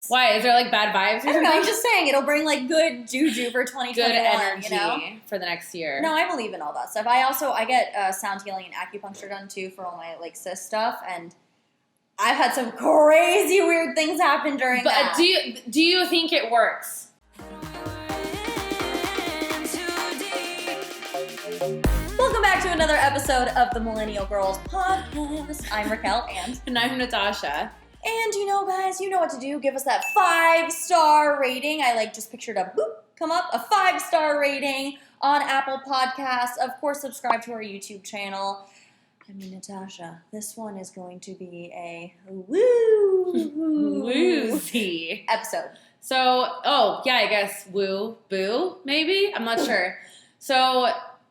Why? Is there like bad vibes or I don't know, something? I'm just saying it'll bring like good juju for 2021. Good energy you know? for the next year. No, I believe in all that stuff. I get sound healing and acupuncture done too for all my like cyst stuff, and I've had some crazy weird things happen during that. But do you think it works? Welcome back to another episode of the Millennial Girls Podcast. I'm Racquel And I'm Natasha. And you know, guys, you know what to do. Give us that 5-star rating. I just pictured a boop come up, a 5-star rating on Apple Podcasts. Of course, subscribe to our YouTube channel. I mean, Natasha, this one is going to be a woozy episode. So, I guess woo, boo, maybe? I'm not sure. So,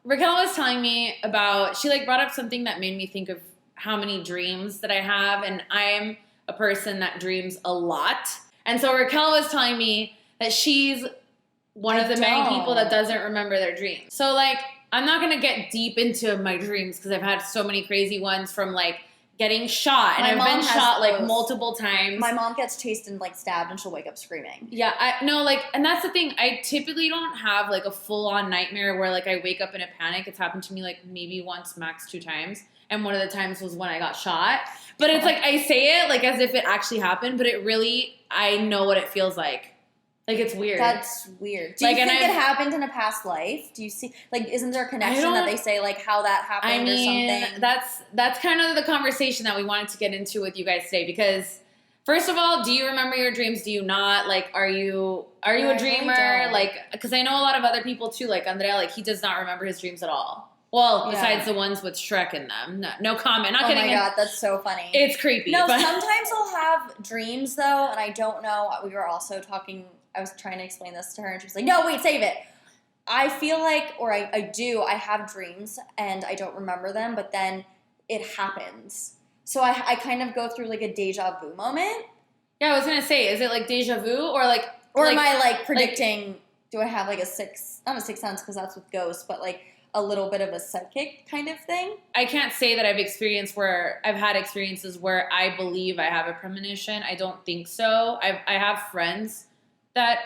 Racquel was telling me about, she brought up something that made me think of how many dreams that I have, and I'm a person that dreams a lot. And so Racquel was telling me that she's one of the many people that doesn't remember their dreams. So, I'm not going to get deep into my dreams because I've had so many crazy ones from, getting shot. And I've been shot, multiple times. My mom gets chased and, stabbed, and she'll wake up screaming. Yeah, and that's the thing. I typically don't have, a full-on nightmare where, I wake up in a panic. It's happened to me, maybe once, max 2 times. And one of the times was when I got shot. But it's, I say it, as if it actually happened. But it really, I know what it feels like. It's weird. That's weird. Do you think it happened in a past life? Do you see, isn't there a connection that they say, how that happened or something? That's kind of the conversation that we wanted to get into with you guys today. Because, first of all, do you remember your dreams? Do you not? Are you a dreamer? Because I know a lot of other people, too. Andrea, he does not remember his dreams at all. Well, besides the ones with Shrek in them. No comment. Not kidding. Oh, my God. That's so funny. It's creepy. No, sometimes I'll have dreams, though, and I don't know. We were also talking. I was trying to explain this to her, and she was like, no, wait, save it. I feel I have dreams, and I don't remember them, but then it happens. So I kind of go through, a deja vu moment. Yeah, I was going to say, is it, deja vu, or, Or am I, predicting, do I have, not a sixth sense, because that's with ghosts, but, a little bit of a psychic kind of thing? I can't say that I've had experiences where I believe I have a premonition. I don't think so. I have friends that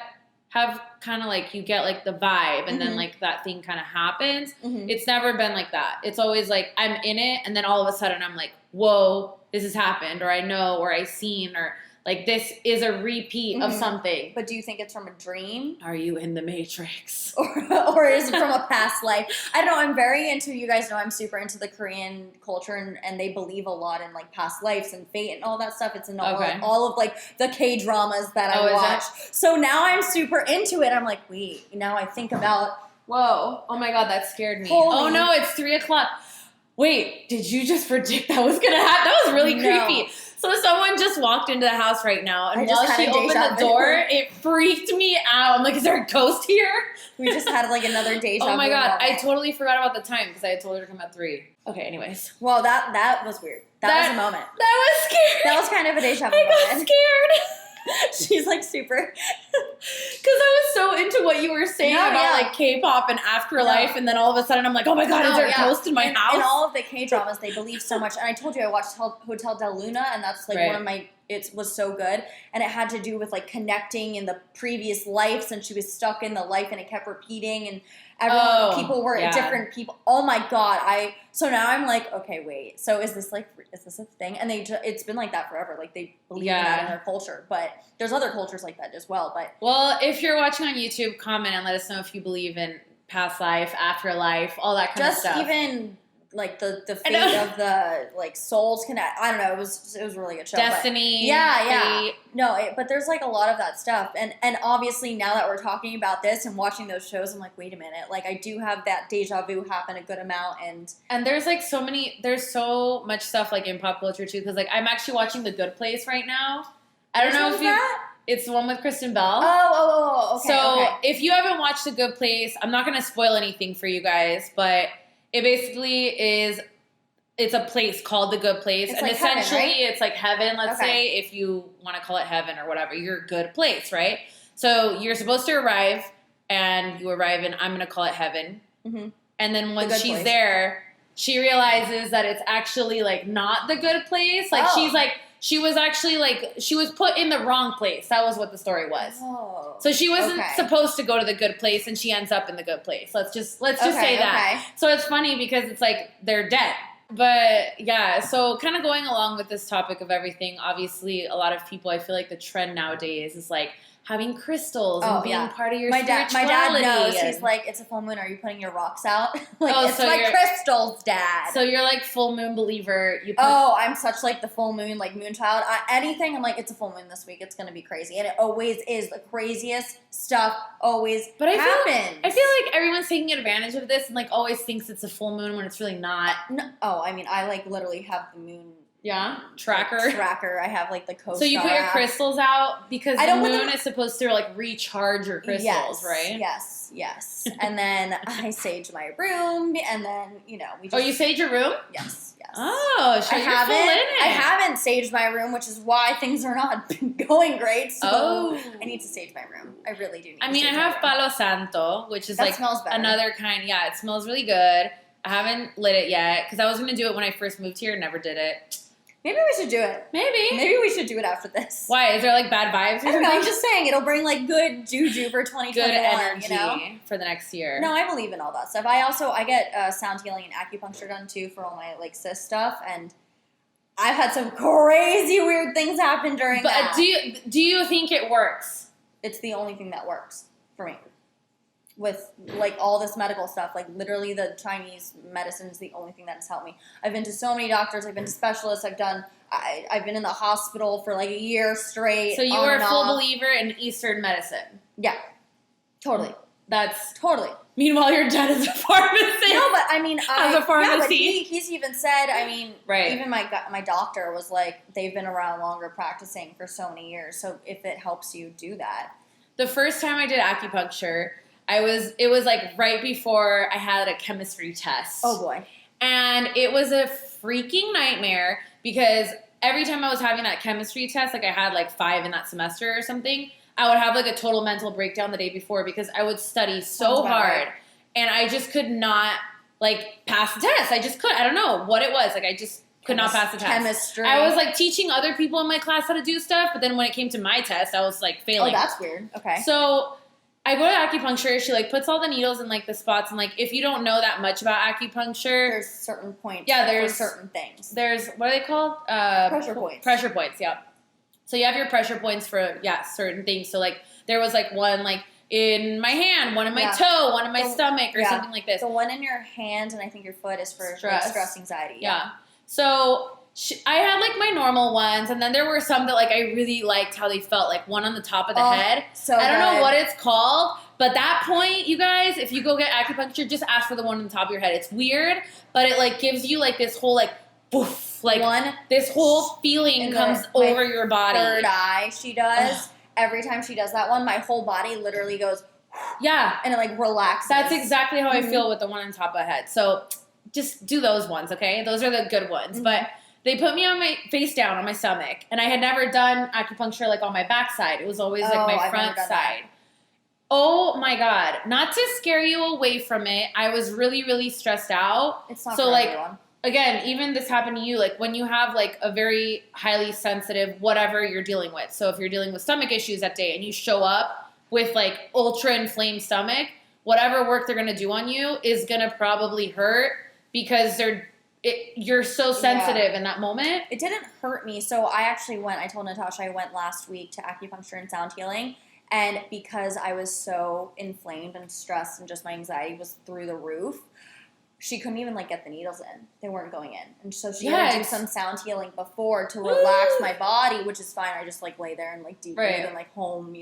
have kind of you get the vibe and then that thing kind of happens. Mm-hmm. It's never been like that. It's always I'm in it and then all of a sudden I'm whoa, this has happened, or I know, or I seen, or this is a repeat of something. But do you think it's from a dream? Are you in the Matrix? Or is it from a past life? I don't know. I'm very into, you guys know I'm super into the Korean culture, and they believe a lot in past lives and fate and all that stuff. It's in all of the K-dramas that I watch. So now I'm super into it. I'm wait, now I think about, whoa, oh my God, that scared me. Holy. Oh no, it's 3:00. Wait, did you just predict that was going to happen? That was really creepy. So someone just walked into the house right now, and while she opened the door, it freaked me out. I'm is there a ghost here? We just had another deja vu. Oh my God, moment. I totally forgot about the time because I had told her to come at 3. Okay, anyways. Well, that was weird. That was a moment. That was scary. That was kind of a deja vu I moment. got scared. She's super. Because I was so into what you were saying about K-pop and afterlife, and then all of a sudden I'm oh my God, is there a ghost in my house? In all of the K-dramas, they believe so much. And I told you I watched Hotel Del Luna, and that's one of my. It was so good, and it had to do with connecting in the previous lives, and she was stuck in the life, and it kept repeating, and people were different people. Oh my God! So now I'm okay, wait. So is this a thing? And it's been like that forever. They believe in that in their culture, but there's other cultures like that as well. But if you're watching on YouTube, comment and let us know if you believe in past life, afterlife, all that kind of stuff. Just even. The fate of the souls connect. I don't know. It was really good show. Destiny. Fate. No, but there's a lot of that stuff, and obviously now that we're talking about this and watching those shows, I'm wait a minute. I do have that deja vu happen a good amount, and there's there's so much stuff in pop culture too. Because I'm actually watching The Good Place right now. I don't know if you. It's the one with Kristen Bell. Oh, okay. So if you haven't watched The Good Place, I'm not going to spoil anything for you guys, but. It basically it's a place called The Good Place. It's and essentially heaven, right? It's heaven, let's say, if you want to call it heaven or whatever. You're a good place, right? So you're supposed to arrive, and you arrive in, I'm going to call it heaven. Mm-hmm. And then when she's there, she realizes that it's actually, not the good place. She's she was actually like, she was put in the wrong place. That was what the story was. Oh. So she wasn't supposed to go to the good place, and she ends up in the good place. Let's just say that. So it's funny because it's like they're dead. But yeah, so kind of going along with this topic of everything, obviously a lot of people, I feel like the trend nowadays is like having crystals and being part of your spirituality. My dad knows. He's like, it's a full moon. Are you putting your rocks out? Like, it's so my crystals, Dad. So you're like full moon believer. I'm such like the full moon, like moon child. Anything, I'm like, it's a full moon this week. It's going to be crazy. And it always is. The craziest stuff always happens. I feel like everyone's taking advantage of this and like always thinks it's a full moon when it's really not. No, I mean, I like literally have the moon. Yeah, tracker. I have like the CoStar. So you put your crystals out because the moon is supposed to like recharge your crystals, right? Yes. And then I sage my room, and then we just. Oh, you sage your room? Yes. Oh, sure. I haven't saged my room, which is why things are not going great. So I need to sage my room. I really do need. I have Palo Santo, which is like another kind. Yeah, it smells really good. I haven't lit it yet because I was gonna do it when I first moved here. Never did it. Maybe we should do it. Maybe we should do it after this. Why? Is there like bad vibes or something? I'm just saying it'll bring like good juju for 2021. Good energy for the next year. No, I believe in all that stuff. I get sound healing and acupuncture done too for all my like cyst stuff, and I've had some crazy weird things happen during that. But do you think it works? It's the only thing that works for me. With like all this medical stuff, like literally the Chinese medicine is the only thing that has helped me. I've been to so many doctors, I've been to specialists, I've been in the hospital for like a year straight. So you are a full believer in Eastern medicine? Yeah, totally. That's totally. Meanwhile, your dad is a pharmacist. No, but I mean, as a pharmacy. Yeah, but he's even said, even my doctor was like, they've been around longer practicing for so many years. So if it helps you, do that. The first time I did acupuncture, it was like right before I had a chemistry test. Oh boy. And it was a freaking nightmare because every time I was having that chemistry test, like I had like 5 in that semester or something, I would have like a total mental breakdown the day before because I would study so hard and I just could not like pass the test. I just could. I don't know what it was. Like I just could not pass the test. Chemistry. I was like teaching other people in my class how to do stuff, but then when it came to my test, I was like failing. Oh, that's weird. Okay. So I go to acupuncture. She like puts all the needles in like the spots, and like if you don't know that much about acupuncture, there's certain points. Yeah, there's certain things. There's what are they called? Pressure points. Pressure points. Yeah. So you have your pressure points for certain things. So like there was like one like in my hand, one in my toe, one in my stomach, or something like this. The one in your hand and I think your foot is for stress anxiety. Yeah. So I had like my normal ones, and then there were some that like I really liked how they felt, like one on the top of the head. So I don't know what it's called, but that point, you guys, if you go get acupuncture, just ask for the one on the top of your head. It's weird, but it like gives you like this whole like poof, like this whole feeling comes over your body. Third eye, she does. Every time she does that one, my whole body literally goes. Yeah, and it like relaxes. That's exactly how I feel with the one on top of the head. So just do those ones, okay? Those are the good ones, but. They put me on my face down on my stomach, and I had never done acupuncture like on my back side. It was always like my front side. Oh my God. Not to scare you away from it, I was really, really stressed out. It's not so for like everyone. Again, even this happened to you, like when you have like a very highly sensitive whatever you're dealing with. So if you're dealing with stomach issues that day and you show up with like ultra inflamed stomach, whatever work they're gonna do on you is gonna probably hurt because you're so sensitive in that moment. It didn't hurt me. So I told Natasha I went last week to acupuncture and sound healing. And because I was so inflamed and stressed and just my anxiety was through the roof, she couldn't even like get the needles in. They weren't going in. And so she had to do some sound healing before to relax my body, which is fine. I just like lay there and like deep breathe and like home,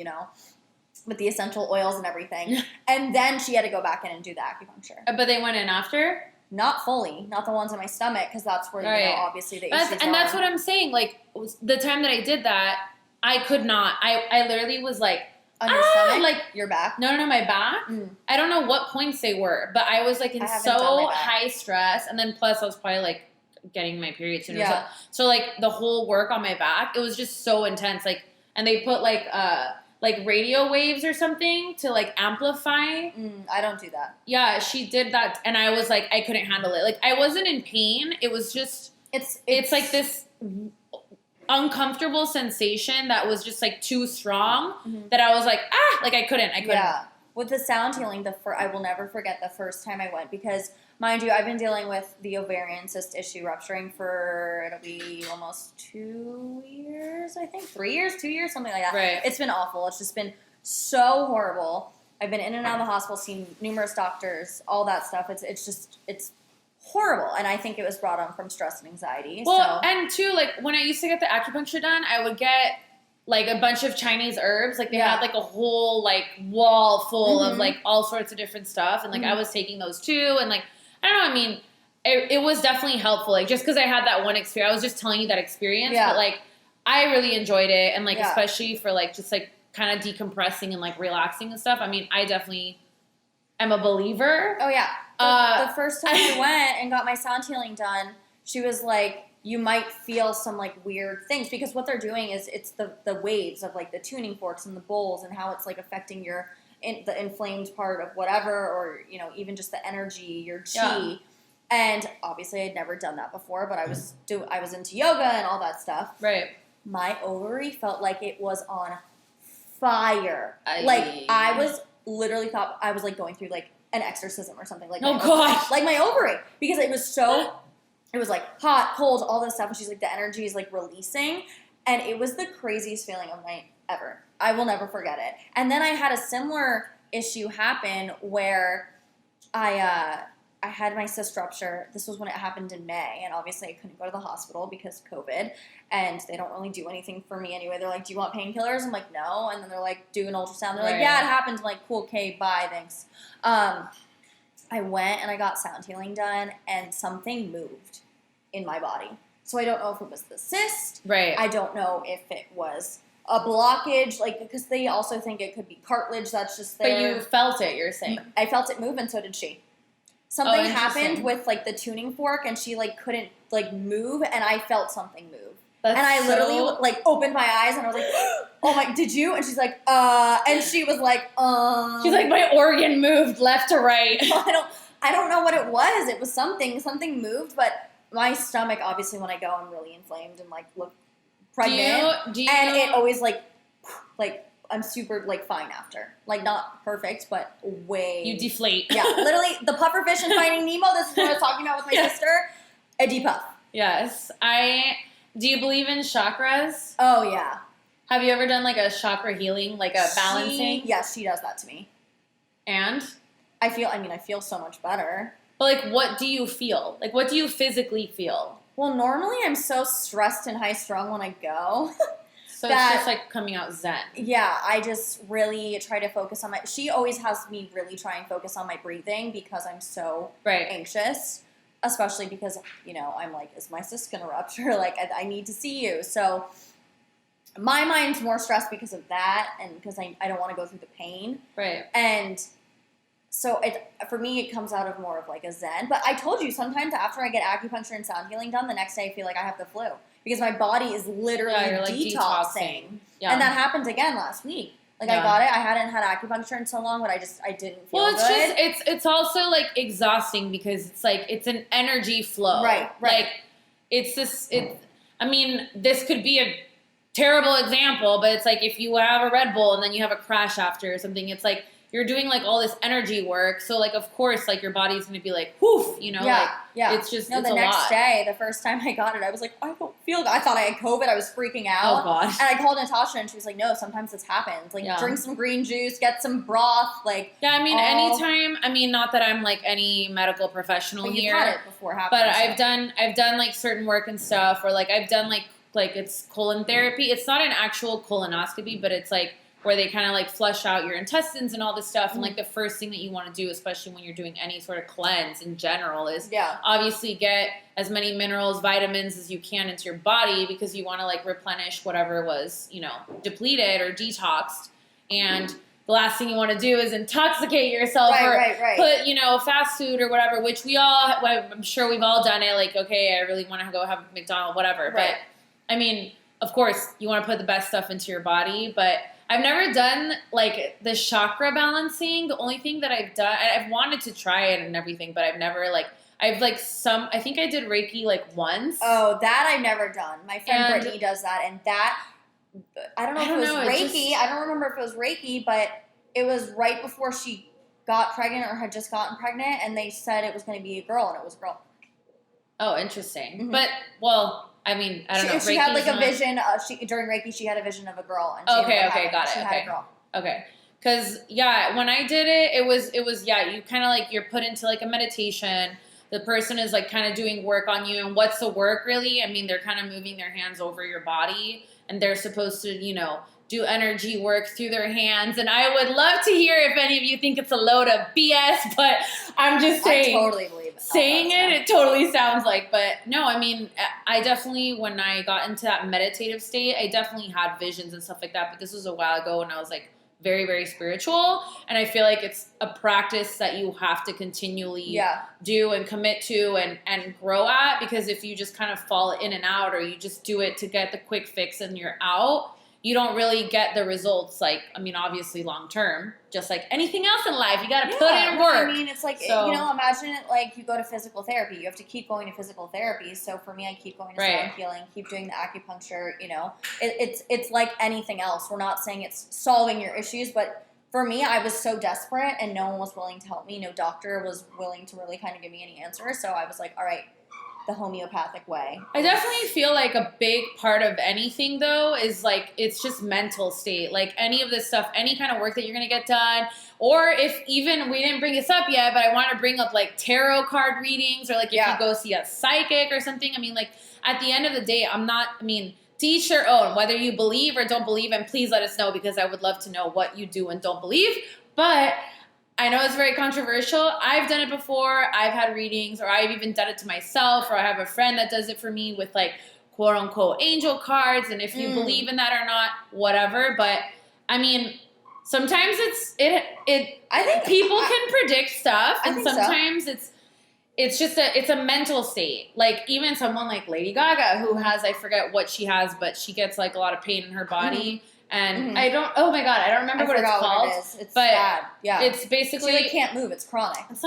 with the essential oils and everything. And then she had to go back in and do the acupuncture. But they went in after? Not fully, not the ones in my stomach, because that's where obviously the issues are. And that's what I'm saying. Like the time that I did that, I could not. I literally was like on your stomach, like your back. No, my back. I don't know what points they were, but I was like in so high stress, and then plus I was probably like getting my period soon. Yeah. So like the whole work on my back, it was just so intense. Like, and they put like radio waves or something to like amplify. I don't do that. Yeah, she did that, and I was like, I couldn't handle it. Like I wasn't in pain. It was just it's like this uncomfortable sensation that was just like too strong that I was like, like I couldn't. Yeah. With the sound healing, I will never forget the first time I went because, mind you, I've been dealing with the ovarian cyst issue rupturing for, it'll be almost 2 years, I think. 3 years, 2 years, something like that. Right. It's been awful. It's just been so horrible. I've been in and out of the hospital, seen numerous doctors, all that stuff. It's horrible. And I think it was brought on from stress and anxiety. Well, and too, like, when I used to get the acupuncture done, I would get, like, a bunch of Chinese herbs. Like, they had, like, a whole, like, wall full of, like, all sorts of different stuff. And, like, I was taking those, too. And, like, I don't know, I mean, it was definitely helpful. Like, just because I had that one experience, I was just telling you that experience. Yeah. But, like, I really enjoyed it. And, like, especially for, like, just, like, kind of decompressing and, like, relaxing and stuff. I mean, I definitely am a believer. Oh, yeah. The first time I went and got my sound healing done, she was like, you might feel some, like, weird things. Because what they're doing is it's the waves of, like, the tuning forks and the bowls and how it's, like, affecting the inflamed part of whatever, or, you know, even just the energy, your chi. Yeah. And obviously I'd never done that before, but I was into yoga and all that stuff. Right. My ovary felt like it was on fire. Like, I was literally thought I was, like, going through, like, an exorcism or something. Like, God. Like, my ovary. Because it was so... It was, like, hot, cold, all this stuff. And she's like, the energy is, like, releasing. And it was the craziest feeling of night ever. I will never forget it. And then I had a similar issue happen where I had my cyst rupture. This was when it happened in May. And obviously I couldn't go to the hospital because COVID. And they don't really do anything for me anyway. They're like, do you want painkillers? I'm like, no. And then they're like, do an ultrasound. They're like, yeah, it happened. I'm like, cool, okay, bye, thanks. I went and I got sound healing done, and something moved in my body. So I don't know if it was the cyst. Right. I don't know if it was a blockage, like, because they also think it could be cartilage that's just there. But you felt it, you're saying. I felt it move, and so did she. Something happened with, like, the tuning fork, and she, like, couldn't, like, move, and I felt something move. And I literally, like, opened my eyes, and I was like, oh my, did you? And she's like, and she was like, She's like, my organ moved left to right. I don't know what it was. It was something moved, but my stomach, obviously, when I go, I'm really inflamed and, like, look pregnant. Do you, and it always, like, I'm super, like, fine after. Like, not perfect, but way. You deflate. Yeah, literally, the pufferfish in Finding Nemo, this is what I was talking about with my sister, a depuff. Yes. Do you believe in chakras? Oh, yeah. Have you ever done, like, a chakra healing, like a balancing? Yes, she does that to me. And? I feel so much better. But, like, what do you feel? Like, what do you physically feel? Well, normally I'm so stressed and high-strung when I go. So it's just, like, coming out zen. Yeah, I just really try to focus on she always has me really try and focus on my breathing because I'm so anxious. Especially because, you know, I'm like, is my cyst going to rupture? Like, I need to see you. So my mind's more stressed because of that and because I don't want to go through the pain. Right. And so for me, it comes out of more of, like, a zen. But I told you, sometimes after I get acupuncture and sound healing done, the next day I feel like I have the flu. Because my body is literally detoxing. Yeah. And that happened again last week. Like, I got it. I hadn't had acupuncture in so long, but I didn't feel good. Well, it's also, like, exhausting because it's, like, it's an energy flow. Right. Like, I mean, this could be a terrible example, but it's, like, if you have a Red Bull and then you have a crash after or something, it's, like, you're doing, like, all this energy work. So, like, of course, like, your body's going to be like, whoof, you know? Yeah, like, it's just, no, it's the a next lot. day, the first time I got it, I was like, I don't feel good. I thought I had COVID. I was freaking out. Oh, God. And I called Natasha, and she was like, no, sometimes this happens. Like, drink some green juice, get some broth, like. Yeah, I mean, anytime, I mean, not that I'm, like, any medical professional but here. You've had it before happening. But I've done, like, certain work and stuff, or, like, I've done, like, it's colon therapy. It's not an actual colonoscopy, but it's, like, where they kind of, like, flush out your intestines and all this stuff. And, like, the first thing that you want to do, especially when you're doing any sort of cleanse in general, is obviously get as many minerals, vitamins as you can into your body because you want to, like, replenish whatever was, you know, depleted or detoxed. And the last thing you want to do is intoxicate yourself put, you know, fast food or whatever, which I'm sure we've all done it. Like, okay, I really want to go have McDonald's, whatever. But, I mean, of course, you want to put the best stuff into your body, but I've never done, like, the chakra balancing. The only thing that I've done, I've wanted to try it and everything, but I've never, like, I've like I think I did Reiki like once. Oh, that I've never done. My friend Brittany does that, and that, I don't know if it was Reiki. I don't remember if it was Reiki, but it was right before she got pregnant or had just gotten pregnant, and they said it was going to be a girl, and it was a girl. Oh, interesting. Mm-hmm. But, well, I mean, I don't know. She had like a vision. During Reiki, she had a vision of a girl. And okay, got it. She had a girl. Okay. Because, yeah, when I did it, it was you kind of like, you're put into like a meditation. The person is like kind of doing work on you. And what's the work really? I mean, they're kind of moving their hands over your body. And they're supposed to, you know, do energy work through their hands. And I would love to hear if any of you think it's a load of BS, but I'm just saying. I totally believe it. Saying it totally sounds like, but no, I mean, I definitely, when I got into that meditative state, I definitely had visions and stuff like that, but this was a while ago when I was like very, very spiritual, and I feel like it's a practice that you have to continually do and commit to and grow at, because if you just kind of fall in and out, or you just do it to get the quick fix and you're out, you don't really get the results, like, I mean, obviously long term, just like anything else in life, you got to put in work. I mean, it's like, you know, imagine it like you go to physical therapy. You have to keep going to physical therapy. So for me, I keep going to sound healing, keep doing the acupuncture, you know. It's like anything else. We're not saying it's solving your issues, but for me, I was so desperate and no one was willing to help me. No doctor was willing to really kind of give me any answers. So I was like, all right, the homeopathic way. I definitely feel like a big part of anything, though, is like it's just mental state. Like any of this stuff, any kind of work that you're going to get done, or if even, we didn't bring this up yet, but I want to bring up like tarot card readings, or like if you go see a psychic or something. I mean, like at the end of the day, to each their own, whether you believe or don't believe, and please let us know, because I would love to know what you do and don't believe. But I know it's very controversial. I've done it before. I've had readings, or I've even done it to myself, or I have a friend that does it for me with like quote unquote angel cards. And if you believe in that or not, whatever. But I mean, sometimes I think people can predict stuff, and sometimes it's just it's a mental state. Like even someone like Lady Gaga, who has, I forget what she has, but she gets like a lot of pain in her body. And I don't remember what it's called. What it is. It's bad. Yeah. It's basically. She can't move. It's chronic. It's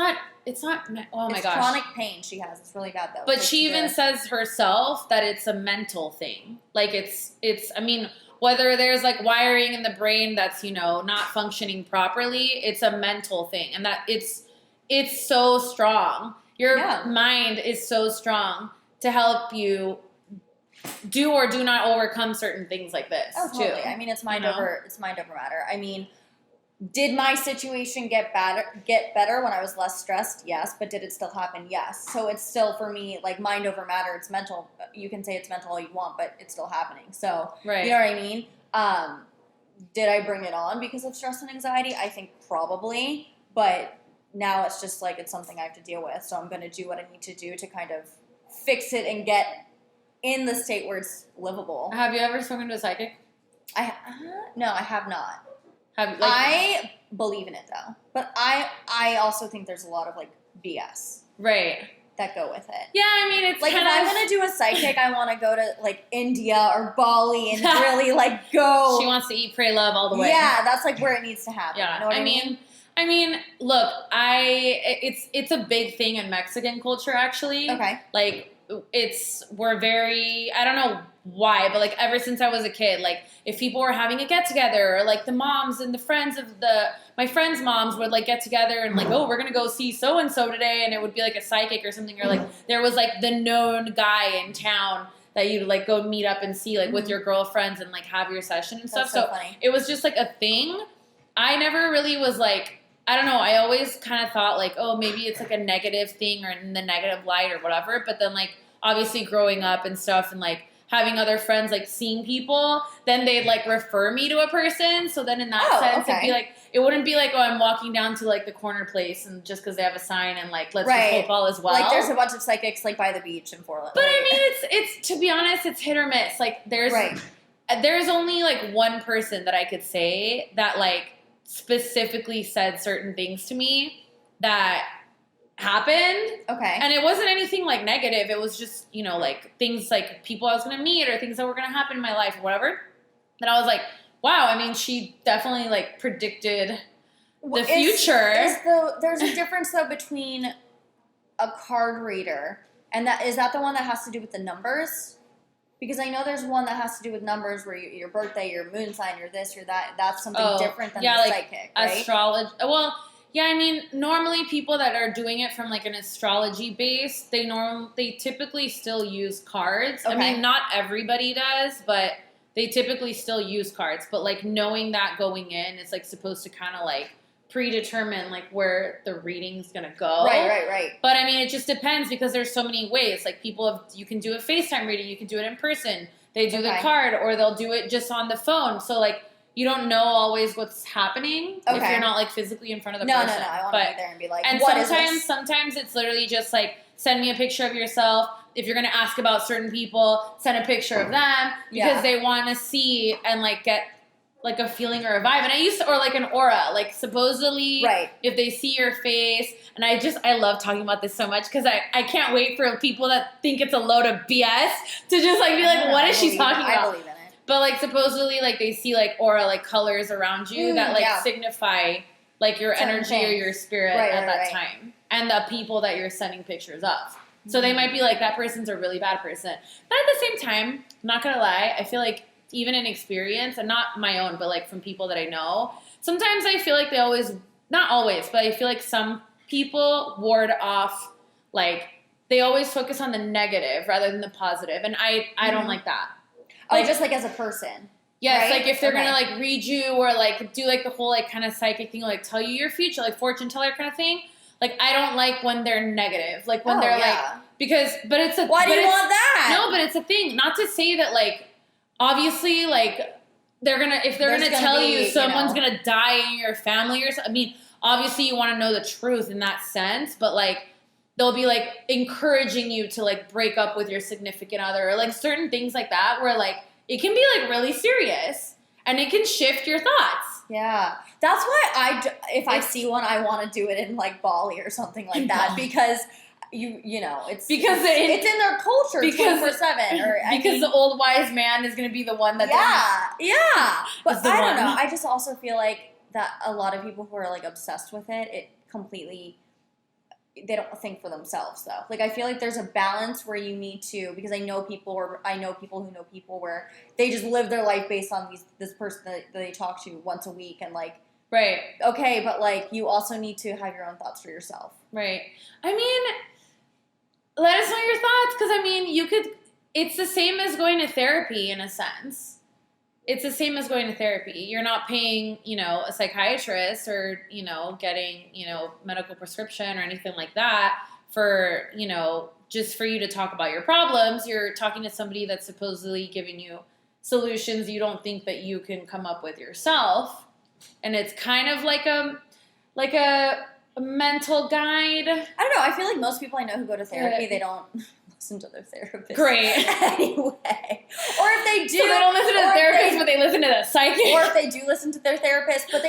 not, oh my gosh. It's chronic pain she has. It's really bad though. But she even says herself that it's a mental thing. Like it's, I mean, whether there's like wiring in the brain that's, you know, not functioning properly, it's a mental thing. And that it's so strong. Your mind is so strong to help you do or do not overcome certain things like this. Oh, totally. Too. I mean, it's mind over matter. I mean, did my situation get better when I was less stressed? Yes. But did it still happen? Yes. So it's still, for me, like mind over matter. It's mental. You can say it's mental all you want, but it's still happening. So, you know what I mean? Did I bring it on because of stress and anxiety? I think probably. But now it's just like, it's something I have to deal with. So I'm going to do what I need to do to kind of fix it and get in the state where it's livable. Have you ever spoken to a psychic? No, I have not. I believe in it though, but I also think there's a lot of like BS that go with it. Yeah, I mean, it's like if I'm gonna do a psychic, I want to go to like India or Bali and really like go. She wants to eat, pray, love all the way. Yeah, that's like where it needs to happen. Yeah, you know what I mean? I mean, look, it's a big thing in Mexican culture actually. Okay, like. We're very, I don't know why, but like ever since I was a kid, like if people were having a get together, or like the moms and the friends of my friends' moms would like get together and like, oh, we're gonna go see so and so today, and it would be like a psychic or something, or like there was like the known guy in town that you'd like go meet up and see like with your girlfriends and like have your session and stuff. So funny. It was just like a thing. I never really was like, I don't know, I always kind of thought like, oh, maybe it's like a negative thing or in the negative light or whatever. But then like obviously growing up and stuff and like having other friends like seeing people, then they'd like refer me to a person. So then in that sense, it'd be like, it wouldn't be like, oh, I'm walking down to like the corner place and just because they have a sign and like, let's just football as well. Like there's a bunch of psychics like by the beach in Portland. But I mean, it's to be honest, it's hit or miss. Like there's only like one person that I could say that like specifically said certain things to me that happened. Okay. And it wasn't anything like negative. It was just, you know, like things like people I was going to meet or things that were going to happen in my life or whatever. And I was like, wow, I mean, she definitely like predicted the future. There's a difference though between a card reader, and is that the one that has to do with the numbers? Because I know there's one that has to do with numbers where your birthday, your moon sign, your this, your that. That's something different than the psychic, right? Astrology. Well, yeah, I mean, normally people that are doing it from like an astrology base, they typically still use cards. Okay. I mean, not everybody does, but they typically still use cards. But like knowing that going in, it's like supposed to kind of like predetermine like where the reading's gonna go. Right. But I mean, it just depends because there's so many ways. Like you can do a FaceTime reading, you can do it in person. They do the card, or they'll do it just on the phone. So like you don't know always what's happening if you're not like physically in front of the person. No. I want to be there and be like, and what sometimes it's literally just like send me a picture of yourself. If you're gonna ask about certain people, send a picture of them because they want to see and like get like a feeling or a vibe. And or like an aura, like supposedly if they see your face, and I love talking about this so much because I can't wait for people that think it's a load of BS to just like be like, what is she talking about? I believe in it. But like supposedly like they see like aura, like colors around you that like signify like your energy or your spirit at that time. And the people that you're sending pictures of. So they might be like, that person's a really bad person. But at the same time, I'm not going to lie, I feel like even in experience, and not my own, but like from people that I know, sometimes I feel like they always, not always, but I feel like some people ward off, like they always focus on the negative rather than the positive. And I don't like that. Like, just like as a person. Yes, like if they're going to like read you or like do like the whole like kind of psychic thing, like tell you your future, like fortune teller kind of thing. Like, I don't like when they're negative. Like, when they're like, but it's a... Why do you want that? No, but it's a thing. Not to say that, like, obviously, like, if they're gonna tell you someone's gonna die in your family or something, I mean, obviously you want to know the truth in that sense, but, like, they'll be, like, encouraging you to, like, break up with your significant other or, like, certain things like that where, like, it can be, like, really serious and it can shift your thoughts. Yeah. That's why if I see one, I want to do it in like Bali or something like that because you know it's in their culture 24/7 because the old wise man is going to be the one that But I don't know. I just also feel like that a lot of people who are like obsessed with it completely they don't think for themselves though. Like I feel like there's a balance where you need to because I know people who know people where they just live their life based on this person that they talk to once a week and like okay, but like you also need to have your own thoughts for yourself. Right. I mean, let us know your thoughts because I mean it's the same as going to therapy in a sense. It's the same as going to therapy. You're not paying, a psychiatrist or, getting, medical prescription or anything like that for, just for you to talk about your problems. You're talking to somebody that's supposedly giving you solutions you don't think that you can come up with yourself. And it's kind of like a mental guide. I don't know. I feel like most people I know who go to therapy, they don't listen to their therapist. Great. Anyway. Or if they do. So they don't listen to the therapist, but they listen to the psychic. Or if they do listen to their therapist, but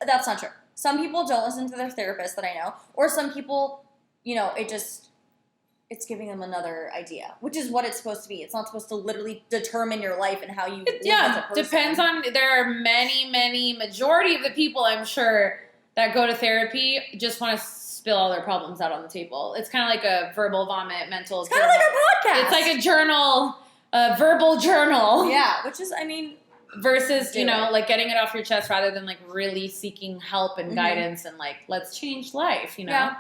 that's not true. Some people don't listen to their therapist that I know. Or some people, it's giving them another idea, which is what it's supposed to be. It's not supposed to literally determine your life and how you live as a person. Depends on, there are many, majority of the people I'm sure that go to therapy just want to spill all their problems out on the table. It's kind of like a verbal vomit, mental. It's kind of like a podcast. It's like a journal, a verbal journal. Yeah, which is, versus, like getting it off your chest rather than like really seeking help and guidance and like, let's change life, Yeah.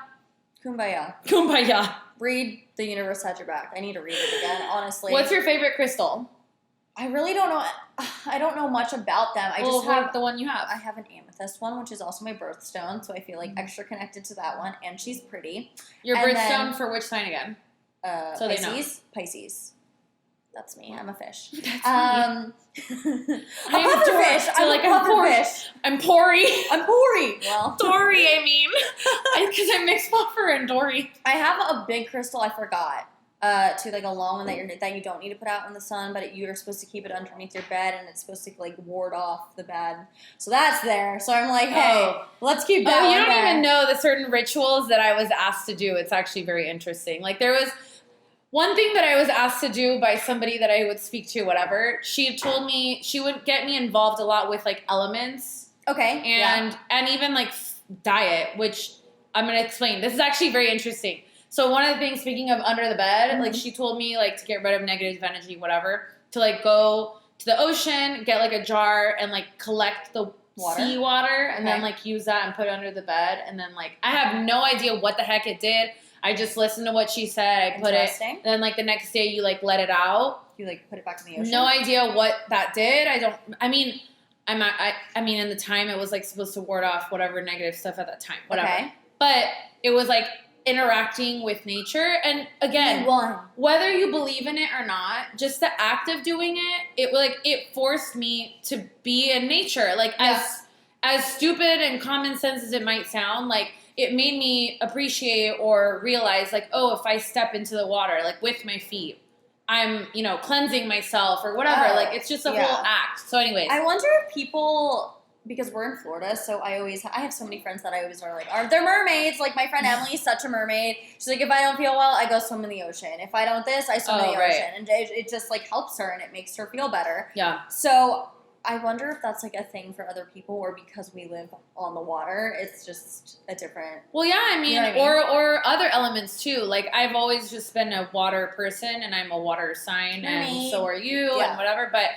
Kumbaya. Read The Universe Had Your Back. I need to read it again, honestly. What's your favorite crystal? I really don't know. I don't know much about them. I just have the one you have. I have an amethyst one, which is also my birthstone, so I feel like extra connected to that one, and she's pretty. Your birthstone for which sign again? So Pisces. That's me. I'm a fish. That's I'm a pufferfish. I'm Pori. Well, Dory, I mean. Because I mix puffer and Dory. I have a big crystal I forgot. To like a long one that you don't need to put out in the sun, but you're supposed to keep it underneath your bed, and it's supposed to like ward off the bad. So that's there. So I'm like, hey, let's keep that. You don't even know the certain rituals that I was asked to do. It's actually very interesting. Like there was one thing that I was asked to do by somebody that I would speak to, whatever. She had told me she would get me involved a lot with like elements. Okay. And even like diet, which I'm going to explain. This is actually very interesting. So one of the things, speaking of under the bed, like she told me like to get rid of negative energy, whatever, to like go to the ocean, get like a jar and like collect the sea water and then like use that and put it under the bed. And then like, I have no idea what the heck it did. I just listened to what she said. I put it, and then like the next day you like let it out. You like put it back in the ocean? No idea what that did. I mean, in the time it was like supposed to ward off whatever negative stuff at that time, whatever. Okay. But it was like interacting with nature. And again, whether you believe in it or not, just the act of doing it forced me to be in nature. Like as stupid and common sense as it might sound, like it made me appreciate or realize like, oh, if I step into the water, like with my feet, I'm, cleansing myself or whatever. Like it's just a whole act. So anyways. I wonder if people, because we're in Florida, so I have so many friends that I always are like, they're mermaids. Like my friend Emily is such a mermaid. She's like, if I don't feel well, I go swim in the ocean. If I don't this, I swim in the ocean. And it just like helps her and it makes her feel better. Yeah. So I wonder if that's like a thing for other people or because we live on the water, it's just a different... Well, yeah, I mean, or other elements too. Like I've always just been a water person and I'm a water sign and so are you and whatever. But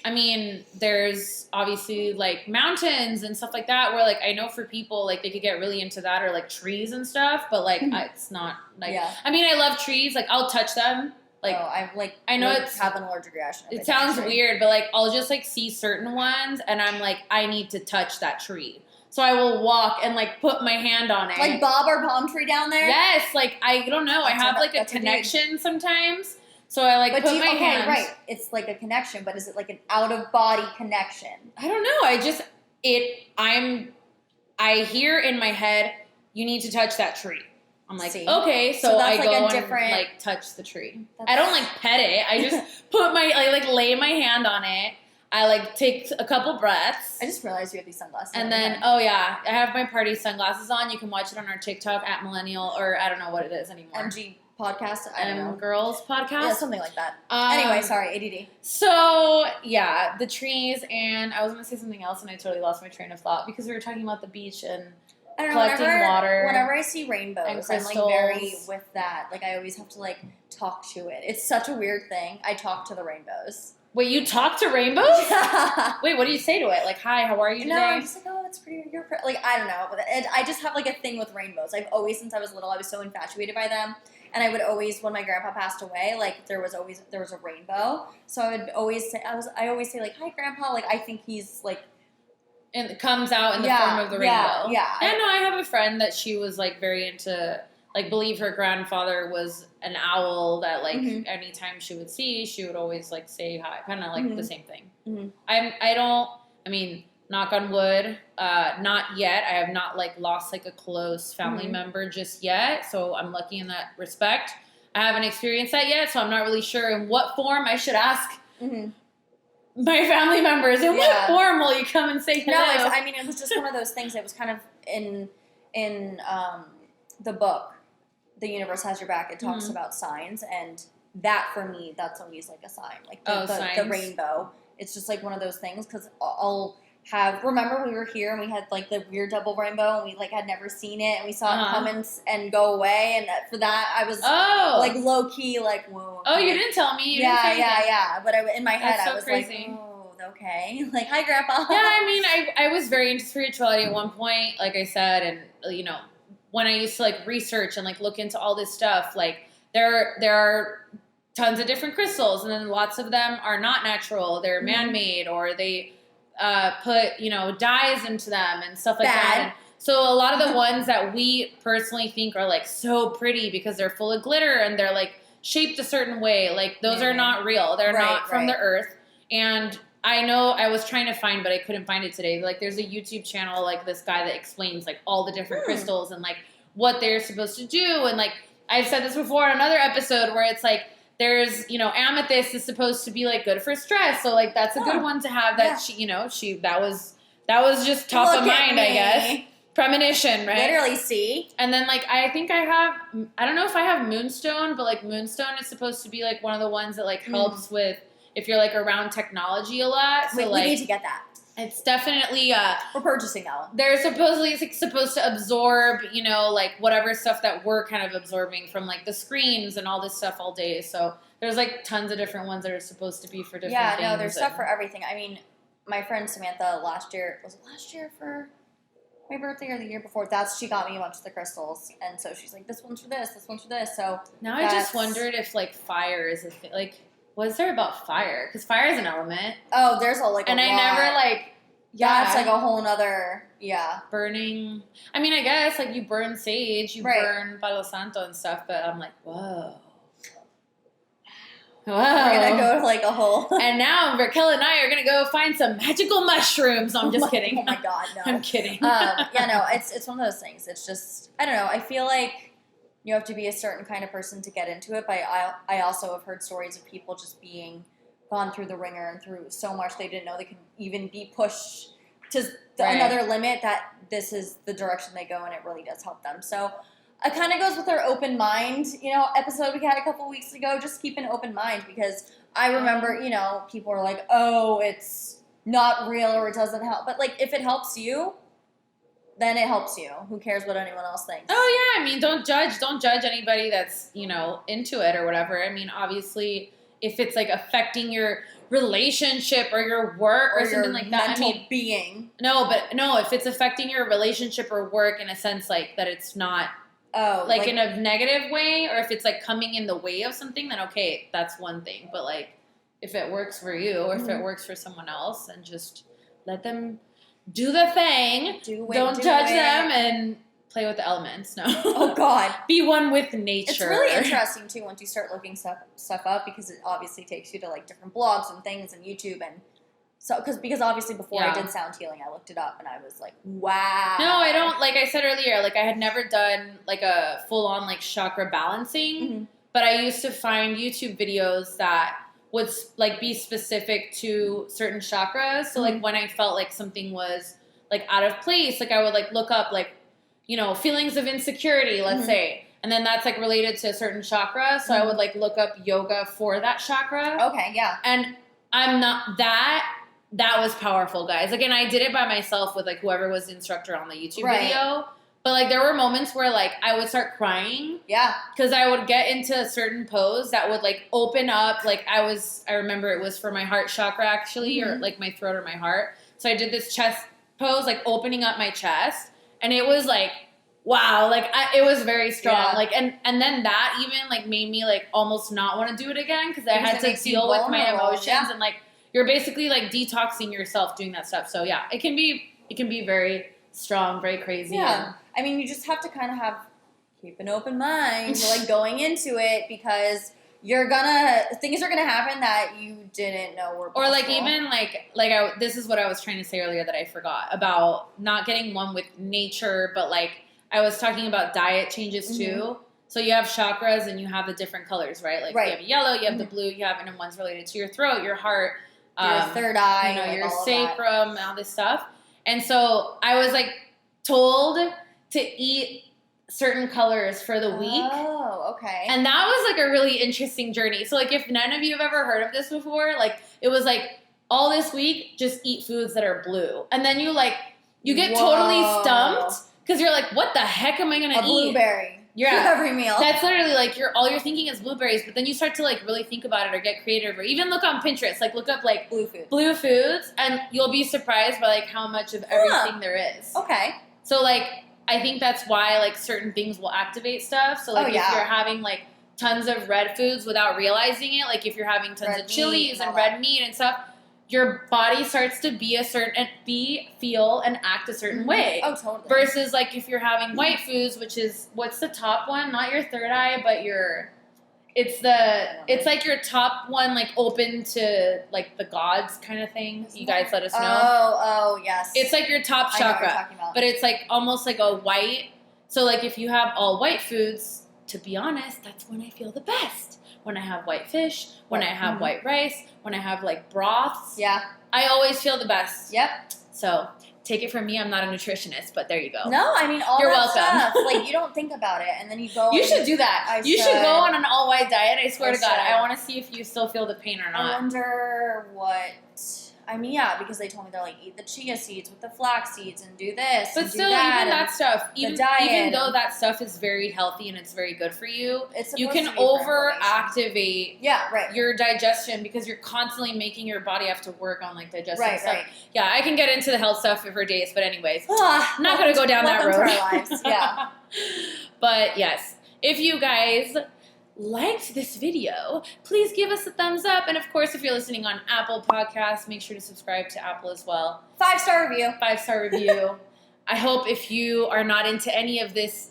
I mean, there's obviously like mountains and stuff like that where like I know for people like they could get really into that or like trees and stuff, but like it's not like I mean, I love trees, like I'll touch them. Like I know it's have an allergic reaction. It sounds weird, but like I'll just like see certain ones and I'm like I need to touch that tree. So I will walk and like put my hand on it. Like Bob our palm tree down there? Yes, like I don't know, I have like a connection sometimes. So I like put my hands. Right. It's like a connection, but is it like an out of body connection? I don't know. I hear in my head, you need to touch that tree. I'm like, okay, so I go and like touch the tree. I don't like pet it. I just put I like lay my hand on it. I like take a couple breaths. I just realized you have these sunglasses. And then, I have my party sunglasses on. You can watch it on our TikTok at Millennial, or I don't know what it is anymore. MG podcast. I don't know. Girls podcast. Yeah, something like that. Anyway, sorry, ADD. So yeah, the trees, and I was gonna say something else, and I totally lost my train of thought because we were talking about the beach and. I don't know, whenever I see rainbows, I'm like very with that. Like I always have to like talk to it. It's such a weird thing. I talk to the rainbows. Wait, you talk to rainbows? Wait, what do you say to it? Like, hi, how are you today? No, I'm just like, oh, it's pretty. You're pretty. Like, I don't know. I just have like a thing with rainbows. I've always, since I was little, I was so infatuated by them. And I would always, when my grandpa passed away, like there was a rainbow. So I would always say, I always say like, hi, grandpa. Like I think he's like. And it comes out in the form of the rainbow. Yeah. And I have a friend that she was like very into, like believe her grandfather was an owl that like anytime she would see, she would always like say hi, kind of like the same thing. I mean, knock on wood, not yet. I have not like lost like a close family member just yet. So I'm lucky in that respect. I haven't experienced that yet. So I'm not really sure in what form I should ask my family members. In what form will you come and say hello? No, it was just one of those things. It was kind of in the book, The Universe Has Your Back. It talks about signs, and that for me, that's always like a sign. Like the rainbow. It's just like one of those things because I'll have. Remember, we were here and we had like the weird double rainbow, and we like had never seen it, and we saw it come and go away, and for that I was like low key like whoa. Oh, you didn't tell me. Yeah. But in my head, so I was crazy. like, oh, okay, like hi, grandpa. Yeah, I mean, I was very into spirituality at one point, like I said, and when I used to like research and like look into all this stuff, like there are tons of different crystals, and then lots of them are not natural. They're man-made, or they put, dyes into them and stuff like that. And so a lot of the ones that we personally think are like so pretty because they're full of glitter and they're like shaped a certain way, like those are not real. They're not from the earth. And I know I was trying to find, but I couldn't find it today. Like there's a YouTube channel, like this guy that explains like all the different crystals and like what they're supposed to do. And like I've said this before on another episode where it's like, there's, amethyst is supposed to be like good for stress. So like that's a good one to have that that was just top of mind, I guess. Premonition, right? Literally see. And then like I think I don't know if I have moonstone, but like moonstone is supposed to be like one of the ones that like helps with if you're like around technology a lot. So we need to get that. It's definitely we're purchasing that one. They're supposedly supposed to absorb, like whatever stuff that we're kind of absorbing from like the screens and all this stuff all day. So there's like tons of different ones that are supposed to be for different things. Yeah, no, there's stuff for everything. I mean, my friend Samantha was it last year for my birthday or the year before? She got me a bunch of the crystals, and so she's like, this one's for this one's for this. So now I just wondered if like fire is a thing. Like, what's there about fire? Because fire is an element. Oh, there's I never like. Yeah, it's like a whole nother, burning. I mean, I guess like you burn sage, you burn Palo Santo and stuff, but I'm like, whoa. We're gonna go to like a whole. And now Racquel and I are gonna go find some magical mushrooms. No, I'm just kidding. Oh my god, no. I'm kidding. It's one of those things. It's just, I don't know. I feel like you have to be a certain kind of person to get into it, but I also have heard stories of people just being gone through the ringer and through so much they didn't know they could even be pushed to another limit, that this is the direction they go, and it really does help them. So it kind of goes with our open mind, episode we had a couple weeks ago. Just keep an open mind, because I remember, people are like, oh, it's not real or it doesn't help. But like, if it helps you, then it helps you. Who cares what anyone else thinks? Oh yeah, I mean, don't judge anybody that's, into it or whatever. I mean, obviously, if it's like affecting your relationship or your work or something like that. Being. No, if it's affecting your relationship or work in a sense like that, it's not like in a negative way, or if it's like coming in the way of something, then okay, that's one thing. But like if it works for you or if it works for someone else, then just let them do the thing. Don't judge them and play with the elements. No. Oh God. Be one with nature. It's really interesting too once you start looking stuff up, because it obviously takes you to like different blogs and things and YouTube, and so because obviously before I did sound healing, I looked it up and I was like, wow. No, I don't. Like I said earlier, like I had never done like a full on like chakra balancing, but I used to find YouTube videos that would like be specific to certain chakras. So like when I felt like something was like out of place, like I would like look up like, feelings of insecurity, let's say. And then that's like related to a certain chakra. So I would like look up yoga for that chakra. Okay, yeah. And I'm not that was powerful, guys. Again, I did it by myself with like whoever was the instructor on the YouTube video. But like there were moments where like I would start crying. Yeah. Because I would get into a certain pose that would like open up. Like I remember it was for my heart chakra actually, or like my throat or my heart. So I did this chest pose, like opening up my chest. And it was like, wow, like it was very strong. Yeah. Like, and then that even like made me like almost not want to do it again, because I had to deal with my emotions and like you're basically like detoxing yourself doing that stuff. So yeah, it can be very strong, very crazy. Yeah. I mean, you just have to kind of keep an open mind like going into it, because things are gonna happen that you didn't know were possible. Or like even this is what I was trying to say earlier that I forgot about not getting one with nature, but like I was talking about diet changes too. So you have chakras and you have the different colors, right? Like you have yellow, you have the blue, you have, and one's related to your throat, your heart, your third eye, like your sacrum, and all this stuff. And so I was like told to eat certain colors for the week. Oh, okay. And that was like a really interesting journey. So like if none of you have ever heard of this before, like it was like all this week, just eat foods that are blue. And then you get totally stumped because you're like, what the heck am I going to eat? A blueberry. Yeah. Every meal. That's literally like all you're thinking is blueberries, but then you start to like really think about it or get creative, or even look on Pinterest, like look up like blue foods, and you'll be surprised by like how much of everything there is. Okay. So like I think that's why like certain things will activate stuff. So like if you're having like tons of red foods without realizing it, like if you're having tons of chilies and red meat and stuff, your body starts to feel and act a certain way. Oh, totally. Versus like if you're having white foods, which is what's the top one? Not your third eye, but it's like your top one, like open to like the gods kind of thing. You guys let us know. Oh, yes. It's like your top chakra, I know what you're talking about. But it's like almost like a white. So like if you have all white foods, to be honest, that's when I feel the best. When I have white fish, when I have white rice, when I have like broths. Yeah. I always feel the best. Yep. So take it from me, I'm not a nutritionist, but there you go. No, I mean You're that welcome. stuff. Like you don't think about it, and then you go. You should do that. You should go on an all white diet. I swear to God, I want to see if you still feel the pain or not. I wonder what I mean, yeah, because they told me they're like, eat the chia seeds with the flax seeds and do this. But and still, do that, even that stuff, even though and that stuff is very healthy and it's very good for you, you can to be for over-activate your digestion because you're constantly making your body have to work on like digesting stuff. Right. Yeah, I can get into the health stuff for days, but anyways, I'm not going to go down that road. To our lives. Yeah. But yes, if you guys liked this video, please give us a thumbs up. And of course, if you're listening on Apple Podcasts, make sure to subscribe to Apple as well. 5-star review. 5-star review. I hope if you are not into any of this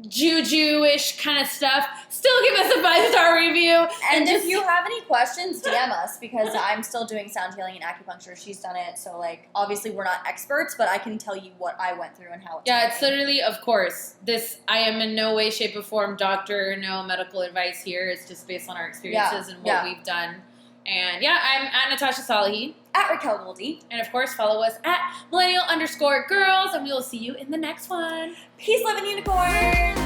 juju-ish kind of stuff, still give us a 5-star review. And if you have any questions, DM us, because I'm still doing sound healing and acupuncture. She's done it, so like obviously we're not experts, but I can tell you what I went through and how it's literally, of course, I am in no way, shape, or form doctor, no medical advice here. It's just based on our experiences and what we've done. And I'm at Natasha Salehi. At Racquel Goldy. And of course, follow us at Millennial_girls, and we will see you in the next one. Peace, love, and unicorns!